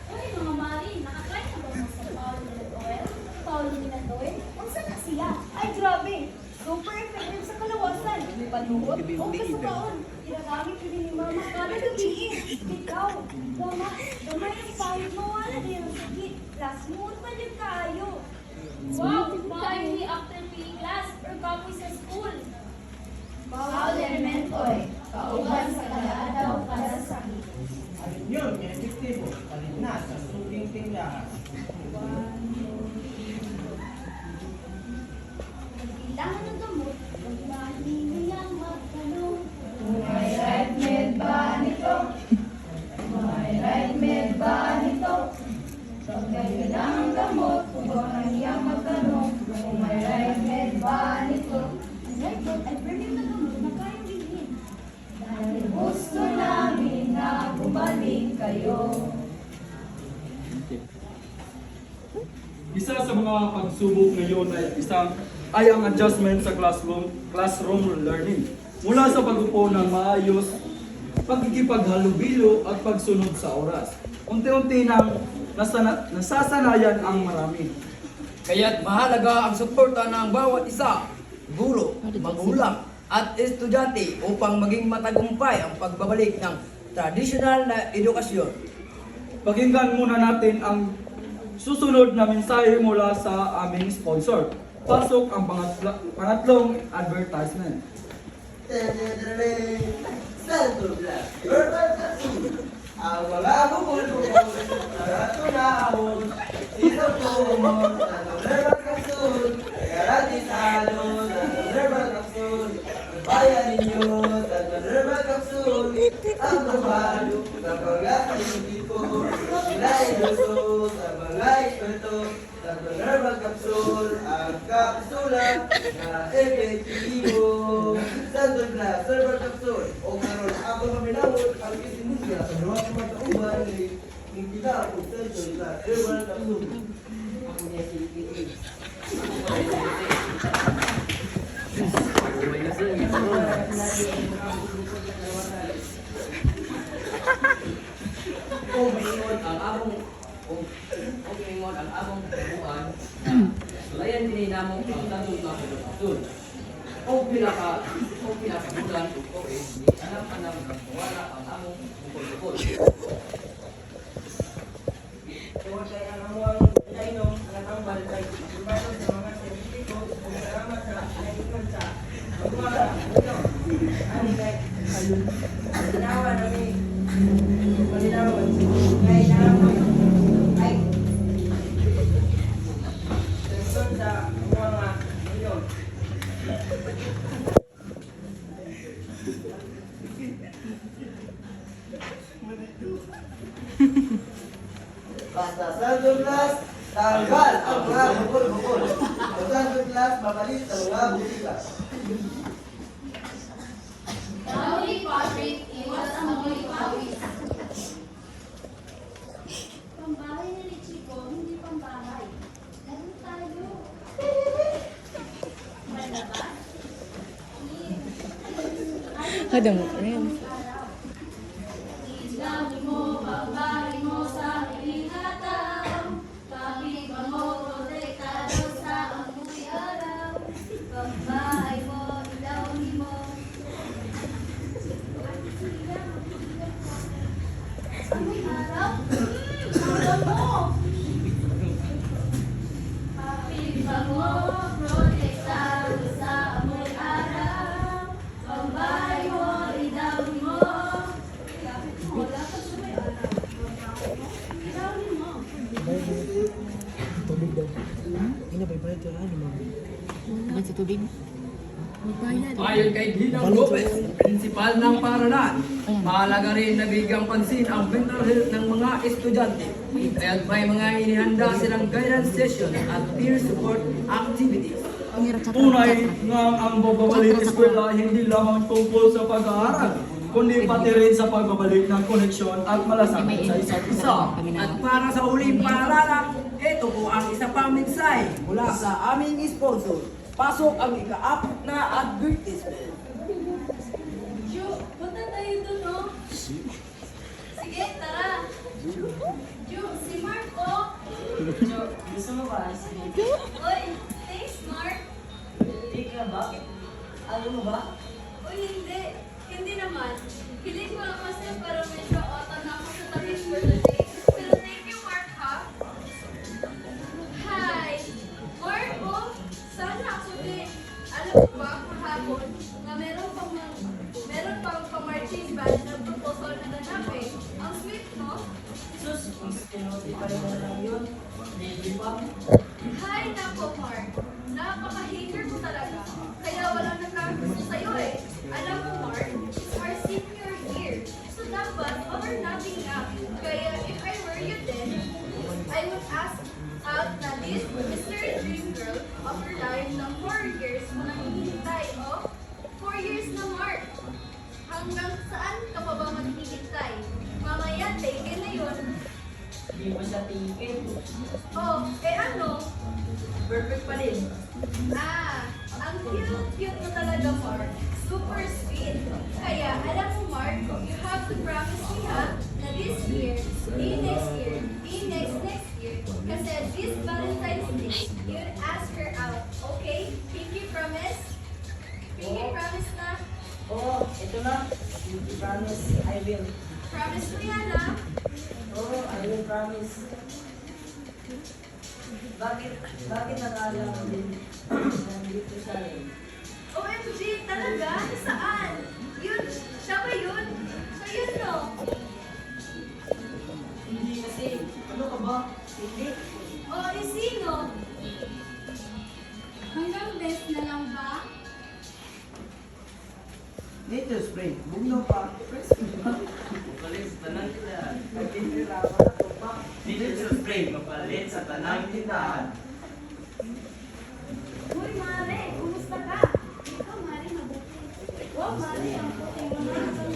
Uy, mga Mari, nakatry na ba mo sa Paulo ni Nandoy? Kung saan na siya? Ay, grabe! Super effective sa kalawasan. May panuot o kasabaon. Ginagamit ko din ni Mama kada gabihin. Ikaw, Mama, gamay ang pahit mo. Wala din ang sakit. Last mood pa din kayo. Wow! Timely after PE class or kapoy sa school. Paul Elementoy, kauban sa kalaadaw para sa sakit. Alin yun, efektibo. Alin na sa suking tindahan. Kailangan ng gamot, huwag mahiniyang magtanong. May right med ba nito? May right med ba nito? Pag kailangan ng gamot, huwag niyang magtanong. Kung may right med ba nito? Right, but ay burning na gamot na kayang bilhin. Dahil gusto namin na bumalik kayo. Isa sa mga pagsubok ngayon ay ang adjustment sa classroom learning. Mula sa pag-upo ng maayos, pagkikipaghalubilo at pagsunod sa oras. Unti-unti nang nasasanayan ang marami. Kaya't mahalaga ang suporta ng bawat isa, guro, magulang, at estudyante upang maging matagumpay ang pagbabalik ng tradisyonal na edukasyon. Pakinggan muna natin ang susunod na mensahe mula sa aming sponsor. Pasok ang pangatlong advertisement. Ang mga bubulbul sa tunahon, inutumon sa Nerval Kapsul, garantisado sa Nerval Kapsul, bayan ninyo sa Nerval Kapsul, ang babalo sa pag-aasipo, sila iluso sa mga eksperto sa Nerval Kapsul, ang kapsulan na epektibo. Santo Glass, Nerval Kapsul, o karon ako maminawot ang kisimusya sa mga kumatauban ni kita o Santo Glass, Nerval Kapsul. Ako niya si Kiki. Kung mingon ang among kabuuan, sulayan din namong ang tanong na pagkasun. Kung pinakabulan o hindi alam-alam ng wala ang among bukol-bukol. Kung kay ang among inainom, nakambal kay pagbaton sa mga siyentipiko, kung salamat sa naikon sa pagwala, ito, ani kay ginawa namin, malinawan, kay naman, ay, sensor sa mga milyon. Basta Santo Glass, tanggal ang mga bukol-bukol. Sa Santo Glass, mapalit ang mga butika. Holy Patrick, iwas ang mga pawis. Pambahay na ni Chico, hindi pambahay. Ganun tayo. Malabas? Hadang rin. Ilaw mo, pambahay mo sa hilingataw. Kapit mo, protektado sa amoy araw. Pambahay mo, ilaw mo. Amoy araw? Araw mo! Kapit mo, protektado sa amoy araw. Pambahay mo, ilaw mo. Wala ka sa may araw. Ilaw mo. Ano sa tubig? Magbayad. Ayon kay Ginang Gomez, prinsipal ng paaralan, mahalaga rin na bigyang pansin ang mental health ng mga estudyante. Kaya't may mga inihanda silang guidance session at peer support activities. Ang hirap sa Tunay nga ang pagbabalik sa eskwela hindi lamang tungkol sa pag-aaral, kundi pati rin sa pagbabalik ng koneksyon at malasakit sa isa't isa. At para sa uling paalala, ito po ang isa pang mensahe mensahe mula sa aming sponsor. Pasok ang ika-apat na advertisement. Ju, punta tayo dun, no? Sige, tara. Ju, si Mark, oh. Jo, gusto mo ba? Oy, thanks, Mark. Ika, bakit? Ayaw mo ba? Uy, hindi. Hindi naman. Hiling ko lang kasi pero medyo auto na ako sa tamis for the day. Pero thank you, Mark, ha? Hi! Mark, oh, sana ako din. Alam mo ba, kahapon, na meron pang marching band na proposal na ganap eh. Ang sweet, no? Sus, kinuti pa rin na lang yun. Hindi pa. Hi, nako, Mark. Napaka-hater ko talaga. Kaya walang nagkakagusto sa'yo eh. Alam mo, Mark, it's our senior year. So dapat overlapping na. Kaya if I were you then, I would ask out na this mystery dream girl of your life ng 4 years mo nang hinihintay, oh. 4 years na, Mark. Hanggang saan ka pa ba maghihintay? Mamaya, taken na yun. Hindi mo siya tingin. Oh, eh ano? Perfect pa din. Ah, ang cute-cute mo talaga, Mark. Super sweet. Kaya, alam mo, Mark, you have to promise me, ha, na this year, be next year, be next year. Kasi this Valentine's Day, you'd ask her out, okay? Pinky promise? Pinky promise na? Oo, ito na. Promise, I will. Promise mo yan, ha? Oo, I will promise. Bakit nakala mo din? Nandito siya eh. OMG, talaga? Saan? Yun, siya ba yun? So yun, no? Hindi kasi, ano ka ba? Hindi. O, eh, sino? Hanggang best na lang ba? Nature spray, bugno pa. Mapalit sa tanang tindahan. Nagtitirapan ako pa. Nature spray, mapalit sa tanang tindahan. Uy, Mare, kumusta ka? Ikaw, Mare, mabuti. Wow, Mare, ang puti mo na.